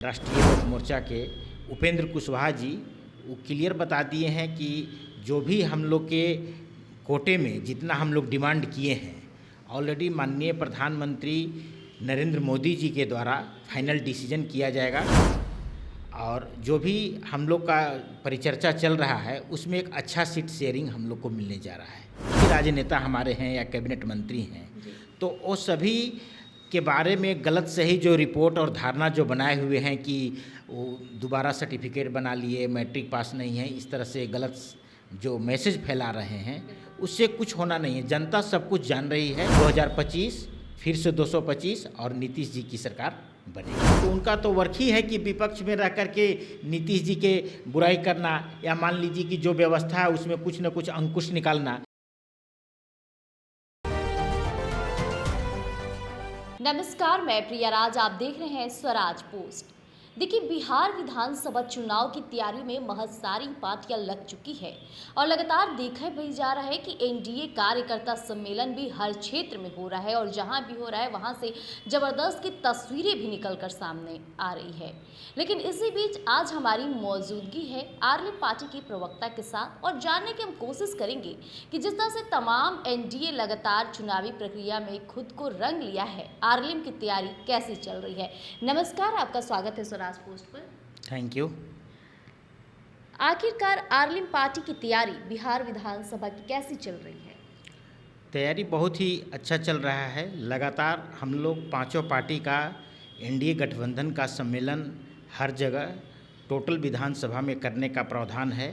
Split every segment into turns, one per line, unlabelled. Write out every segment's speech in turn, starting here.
राष्ट्रीय लोक मोर्चा के उपेंद्र कुशवाहा जी वो क्लियर बता दिए हैं कि जो भी हम लोग के कोटे में जितना हम लोग डिमांड किए हैं ऑलरेडी माननीय प्रधानमंत्री नरेंद्र मोदी जी के द्वारा फाइनल डिसीजन किया जाएगा। और जो भी हम लोग का परिचर्चा चल रहा है उसमें एक अच्छा सीट शेयरिंग हम लोग को मिलने जा रहा है। राजनेता हमारे हैं या कैबिनेट मंत्री हैं तो वो सभी के बारे में गलत सही जो रिपोर्ट और धारणा जो बनाए हुए हैं कि वो दोबारा सर्टिफिकेट बना लिए, मैट्रिक पास नहीं है, इस तरह से गलत जो मैसेज फैला रहे हैं उससे कुछ होना नहीं है। जनता सब कुछ जान रही है। 2025 फिर से 225 और नीतीश जी की सरकार बनेगी। तो उनका तो वर्क ही है कि विपक्ष में रह कर के नीतीश जी के बुराई करना या मान लीजिए कि जो व्यवस्था है उसमें कुछ न कुछ अंकुश निकालना।
नमस्कार, मैं प्रिया राज, आप देख रहे हैं स्वराज पोस्ट। देखिए, बिहार विधानसभा चुनाव की तैयारी में बहुत सारी पार्टियां लग चुकी है और लगातार देखा भी जा रहा है कि एनडीए कार्यकर्ता सम्मेलन भी हर क्षेत्र में हो रहा है और जहां भी हो रहा है वहां से जबरदस्त की तस्वीरें भी निकलकर सामने आ रही है। लेकिन इसी बीच आज हमारी मौजूदगी है आरएलएफ पार्टी के प्रवक्ता के साथ और जानने की हम कोशिश करेंगे कि जिस तरह से तमाम एनडीए लगातार चुनावी प्रक्रिया में खुद को रंग लिया है, आरएलएफ की तैयारी कैसी चल रही है। नमस्कार, आपका स्वागत है स्वराज पोस्ट पर।
Thank you.
आखिरकार आरएलएफ पार्टी की तैयारी बिहार विधानसभा की कैसी चल रही है?
तैयारी बहुत ही अच्छा चल रहा है। लगातार हम लोग पांचों पार्टी का एनडीए गठबंधन का सम्मेलन हर जगह टोटल विधानसभा में करने का प्रावधान है।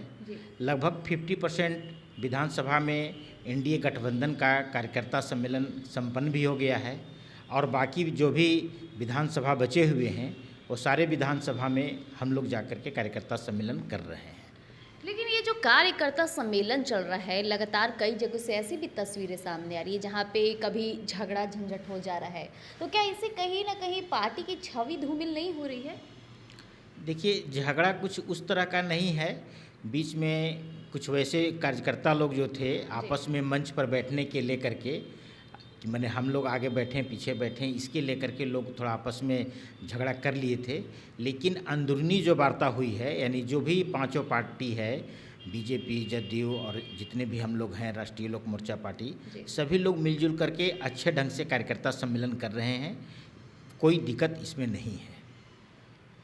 लगभग 50% विधानसभा में एनडीए गठबंधन का कार्यकर्ता सम्मेलन संपन्न भी हो गया है और बाकी जो भी विधानसभा बचे हुए हैं वो सारे विधानसभा में हम लोग जाकर के कार्यकर्ता सम्मेलन कर रहे हैं।
लेकिन ये जो कार्यकर्ता सम्मेलन चल रहा है, लगातार कई जगहों से ऐसी भी तस्वीरें सामने आ रही है जहाँ पे कभी झगड़ा झंझट हो जा रहा है, तो क्या इससे कहीं ना कहीं पार्टी की छवि धूमिल नहीं हो रही है?
देखिए, झगड़ा कुछ उस तरह का नहीं है। बीच में कुछ वैसे कार्यकर्ता लोग जो थे आपस में मंच पर बैठने के लेकर के कि मैंने हम लोग आगे बैठें पीछे बैठें इसके लेकर के लोग थोड़ा आपस में झगड़ा कर लिए थे। लेकिन अंदरूनी जो वार्ता हुई है, यानी जो भी पांचों पार्टी है, बीजेपी, जदयू और जितने भी हम लोग हैं राष्ट्रीय लोक मोर्चा पार्टी, सभी लोग मिलजुल करके अच्छे ढंग से कार्यकर्ता सम्मेलन कर रहे हैं। कोई दिक्कत इसमें नहीं है।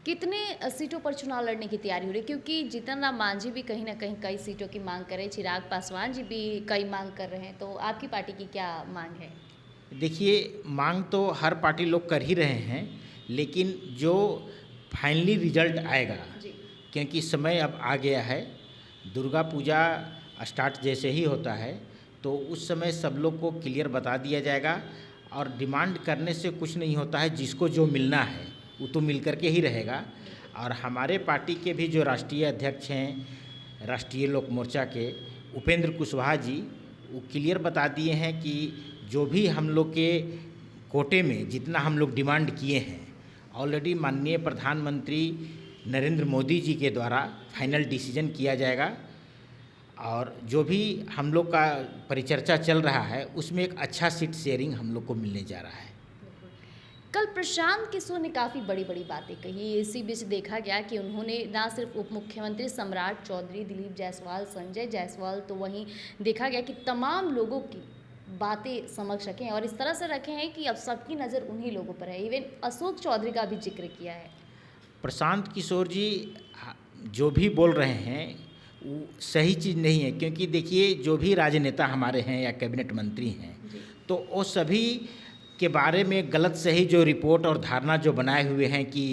कितने सीटों पर चुनाव लड़ने की तैयारी हो रही है? क्योंकि जीतन राम मांझी भी कहीं ना कहीं कई सीटों की मांग कर रहे हैं, चिराग पासवान जी भी कई मांग कर रहे हैं, तो आपकी पार्टी की क्या मांग है?
देखिए, मांग तो हर पार्टी लोग कर ही रहे हैं, लेकिन जो फाइनली रिजल्ट आएगा, क्योंकि समय अब आ गया है, दुर्गा पूजा स्टार्ट जैसे ही होता है तो उस समय सब लोग को क्लियर बता दिया जाएगा। और डिमांड करने से कुछ नहीं होता है, जिसको जो मिलना है वो तो मिल कर के ही रहेगा। और हमारे पार्टी के भी जो राष्ट्रीय अध्यक्ष हैं राष्ट्रीय लोक मोर्चा के उपेंद्र कुशवाहा जी वो क्लियर बता दिए हैं कि जो भी हम लोग के कोटे में जितना हम लोग डिमांड किए हैं ऑलरेडी माननीय प्रधानमंत्री नरेंद्र मोदी जी के द्वारा फाइनल डिसीजन किया जाएगा। और जो भी हम लोग का परिचर्चा चल रहा है उसमें एक अच्छा सीट शेयरिंग हम लोग को मिलने जा रहा है।
कल प्रशांत किशोर ने काफ़ी बड़ी बड़ी बातें कही। इसी बीच देखा गया कि उन्होंने ना सिर्फ उप मुख्यमंत्री सम्राट चौधरी, दिलीप जायसवाल, संजय जायसवाल, तो वहीं देखा गया कि तमाम लोगों की बातें समझ रखें और इस तरह से रखे हैं कि अब सबकी नज़र उन्हीं लोगों पर है। इवन अशोक चौधरी का भी जिक्र किया है। प्रशांत
किशोर जी जो भी बोल रहे हैं वो सही चीज़ नहीं है, क्योंकि देखिए जो भी राजनेता हमारे हैं या कैबिनेट मंत्री हैं तो वो सभी के बारे में गलत सही जो रिपोर्ट और धारणा जो बनाए हुए हैं कि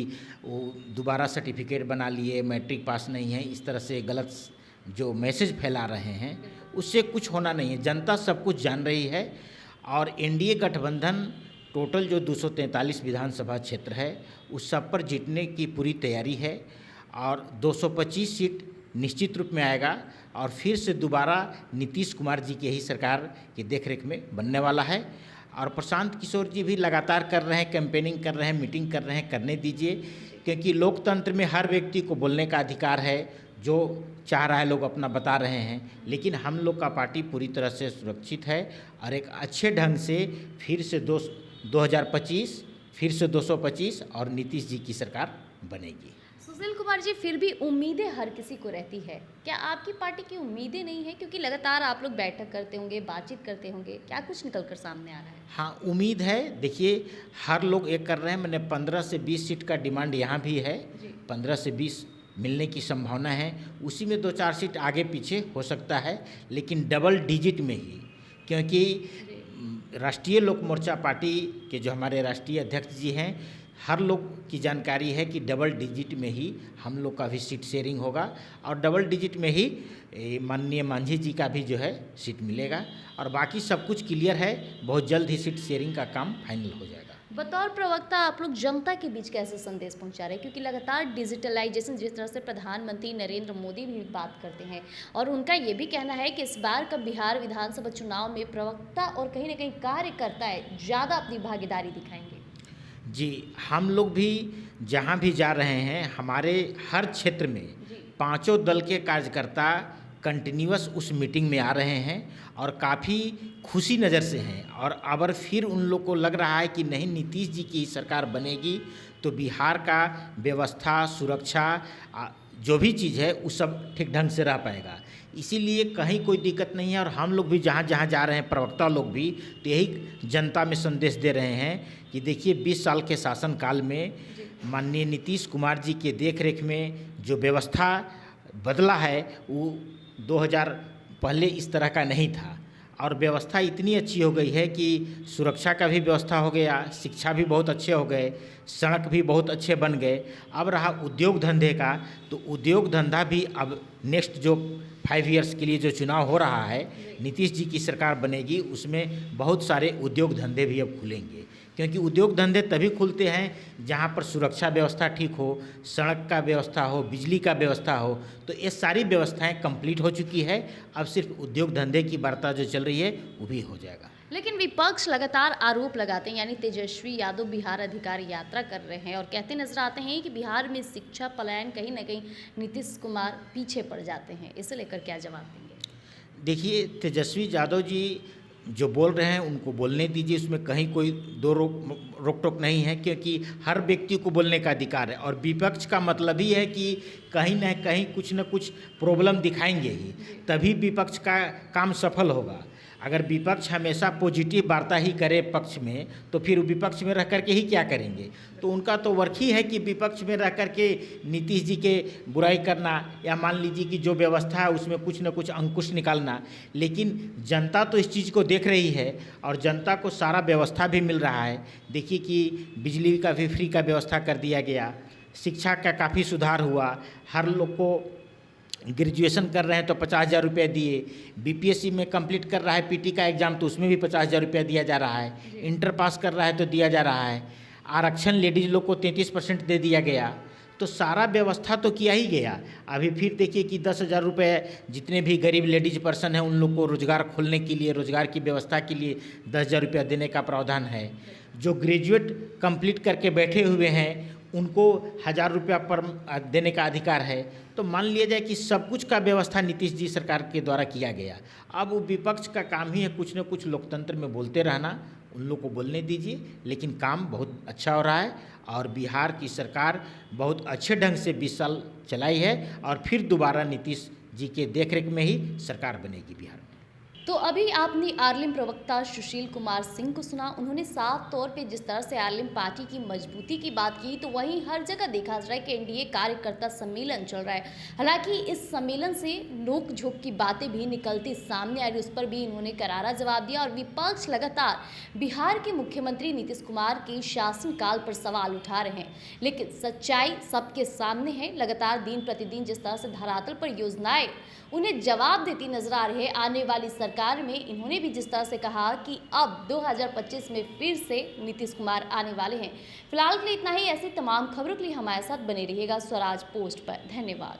वो दोबारा सर्टिफिकेट बना लिए, मैट्रिक पास नहीं है, इस तरह से गलत जो मैसेज फैला रहे हैं उससे कुछ होना नहीं है। जनता सब कुछ जान रही है। और एनडीए गठबंधन टोटल जो 243 विधानसभा क्षेत्र है उस सब पर जीतने की पूरी तैयारी है और 225 सीट निश्चित रूप में आएगा और फिर से दोबारा नीतीश कुमार जी की ही सरकार की देखरेख में बनने वाला है। और प्रशांत किशोर जी भी लगातार कर रहे हैं, कैंपेनिंग कर रहे हैं, मीटिंग कर रहे हैं, करने दीजिए, क्योंकि लोकतंत्र में हर व्यक्ति को बोलने का अधिकार है। जो चाह रहा है लोग अपना बता रहे हैं, लेकिन हम लोग का पार्टी पूरी तरह से सुरक्षित है और एक अच्छे ढंग से फिर से 2025 फिर से 225 और नीतीश जी की सरकार बनेगी।
सुशील कुमार जी, फिर भी उम्मीदें हर किसी को रहती है, क्या आपकी पार्टी की उम्मीदें नहीं है? क्योंकि लगातार आप लोग बैठक करते होंगे, बातचीत करते होंगे, क्या कुछ निकल कर सामने आ रहा है?
हाँ, उम्मीद है। देखिए, हर लोग एक कर रहे हैं। मैंने 15 से 20 सीट का डिमांड यहाँ भी है।
जी।
15 से 20 मिलने की संभावना है। उसी में 2-4 सीट आगे पीछे हो सकता है, लेकिन डबल डिजिट में ही, क्योंकि राष्ट्रीय लोक मोर्चा पार्टी के जो हमारे राष्ट्रीय अध्यक्ष जी हैं, हर लोग की जानकारी है कि डबल डिजिट में ही हम लोग का भी सीट शेयरिंग होगा और डबल डिजिट में ही माननीय मांझी जी का भी जो है सीट मिलेगा और बाकी सब कुछ क्लियर है। बहुत जल्द ही सीट शेयरिंग का काम फाइनल हो जाएगा।
बतौर प्रवक्ता आप लोग जनता के बीच कैसे संदेश पहुंचा रहे हैं? क्योंकि लगातार डिजिटलाइजेशन, जिस तरह से प्रधानमंत्री नरेंद्र मोदी भी बात करते हैं और उनका ये भी कहना है कि इस बार का बिहार विधानसभा चुनाव में प्रवक्ता और कहीं ना कहीं कार्यकर्ता है ज़्यादा अपनी भागीदारी दिखाएंगे।
जी, हम लोग भी जहाँ भी जा रहे हैं, हमारे हर क्षेत्र में पांचों दल के कार्यकर्ता कंटिन्यूअस उस मीटिंग में आ रहे हैं और काफ़ी खुशी नज़र से हैं। और अगर फिर उन लोग को लग रहा है कि नहीं, नीतीश जी की सरकार बनेगी तो बिहार का व्यवस्था, सुरक्षा, जो भी चीज़ है वो सब ठीक ढंग से रह पाएगा। इसीलिए कहीं कोई दिक्कत नहीं है। और हम लोग भी जहाँ जहाँ जा रहे हैं, प्रवक्ता लोग भी, तो यही जनता में संदेश दे रहे हैं कि देखिए, 20 साल के शासनकाल में माननीय नीतीश कुमार जी के देखरेख में जो व्यवस्था बदला है, वो 2000 पहले इस तरह का नहीं था। और व्यवस्था इतनी अच्छी हो गई है कि सुरक्षा का भी व्यवस्था हो गया, शिक्षा भी बहुत अच्छे हो गए, सड़क भी बहुत अच्छे बन गए। अब रहा उद्योग धंधे का, तो उद्योग धंधा भी अब नेक्स्ट जो 5 इयर्स के लिए जो चुनाव हो रहा है, नीतीश जी की सरकार बनेगी, उसमें बहुत सारे उद्योग धंधे भी अब खुलेंगे। क्योंकि उद्योग धंधे तभी खुलते हैं जहाँ पर सुरक्षा व्यवस्था ठीक हो, सड़क का व्यवस्था हो, बिजली का व्यवस्था हो। तो ये सारी व्यवस्थाएं कंप्लीट हो चुकी है। अब सिर्फ उद्योग धंधे की वार्ता जो चल रही है वो भी हो जाएगा।
लेकिन विपक्ष लगातार आरोप लगाते हैं, यानी तेजस्वी यादव बिहार अधिकार यात्रा कर रहे हैं और कहते नजर आते हैं कि बिहार में शिक्षा पलायन कहीं ना कहीं नीतीश कुमार पीछे पड़ जाते हैं। इसे लेकर क्या जवाब देंगे?
देखिए, तेजस्वी यादव जी जो बोल रहे हैं उनको बोलने दीजिए, उसमें कहीं कोई दो रोक टोक नहीं है, क्योंकि हर व्यक्ति को बोलने का अधिकार है। और विपक्ष का मतलब ही है कि कहीं न कहीं कुछ न कुछ प्रॉब्लम दिखाएंगे ही, तभी विपक्ष का काम सफल होगा। अगर विपक्ष हमेशा पॉजिटिव वार्ता ही करे पक्ष में, तो फिर विपक्ष में रह कर के ही क्या करेंगे? तो उनका तो वर्क ही है कि विपक्ष में रह कर के नीतीश जी के बुराई करना, या मान लीजिए कि जो व्यवस्था है उसमें कुछ न कुछ अंकुश निकालना। लेकिन जनता तो इस चीज़ को देख रही है और जनता को सारा व्यवस्था भी मिल रहा है। देखिए कि बिजली का भी फ्री का व्यवस्था कर दिया गया, शिक्षा का काफ़ी सुधार हुआ, हर लोग को ग्रेजुएशन कर रहे हैं तो 50,000 रुपये दिए, बीपीएससी में कंप्लीट कर रहा है पीटी का एग्ज़ाम तो उसमें भी 50,000 रुपया दिया जा रहा है, इंटर पास कर रहा है तो दिया जा रहा है, आरक्षण लेडीज लोग को 33% दे दिया गया। तो सारा व्यवस्था तो किया ही गया। अभी फिर देखिए कि 10,000 रुपये जितने भी गरीब लेडीज पर्सन हैं उन लोग को रोज़गार खोलने के लिए, रोज़गार की व्यवस्था के लिए 10,000 रुपया देने का प्रावधान है। जो ग्रेजुएट कंप्लीट करके बैठे हुए हैं उनको 1,000 रुपया पर देने का अधिकार है। तो मान लिया जाए कि सब कुछ का व्यवस्था नीतीश जी सरकार के द्वारा किया गया। अब वो विपक्ष का काम ही है कुछ न कुछ लोकतंत्र में बोलते रहना, उन लोग को बोलने दीजिए। लेकिन काम बहुत अच्छा हो रहा है और बिहार की सरकार बहुत अच्छे ढंग से 20 साल चलाई है और फिर दोबारा नीतीश जी के देखरेख में ही सरकार बनेगी बिहार में।
तो अभी आपने आरएलएम प्रवक्ता सुशील कुमार सिंह को सुना। उन्होंने साफ तौर पे जिस तरह से आरएलएम पार्टी की मजबूती की बात की, तो वहीं हर जगह देखा जा रहा है कि एनडीए कार्यकर्ता सम्मेलन चल रहा है। हालांकि इस सम्मेलन से नोक झोंक की बातें भी निकलती सामने आ रही, उस पर भी इन्होंने करारा जवाब दिया। और विपक्ष लगातार बिहार के मुख्यमंत्री नीतीश कुमार के शासनकाल पर सवाल उठा रहे हैं, लेकिन सच्चाई सबके सामने है। लगातार दिन प्रतिदिन जिस तरह से धरातल पर योजनाएं उन्हें जवाब देती नजर आ रही है आने वाली सरकार में। इन्होंने भी जिस तरह से कहा कि अब 2025 में फिर से नीतीश कुमार आने वाले हैं। फिलहाल के लिए इतना ही। ऐसी तमाम खबरों के लिए हमारे साथ बने रहिएगा स्वराज पोस्ट पर। धन्यवाद।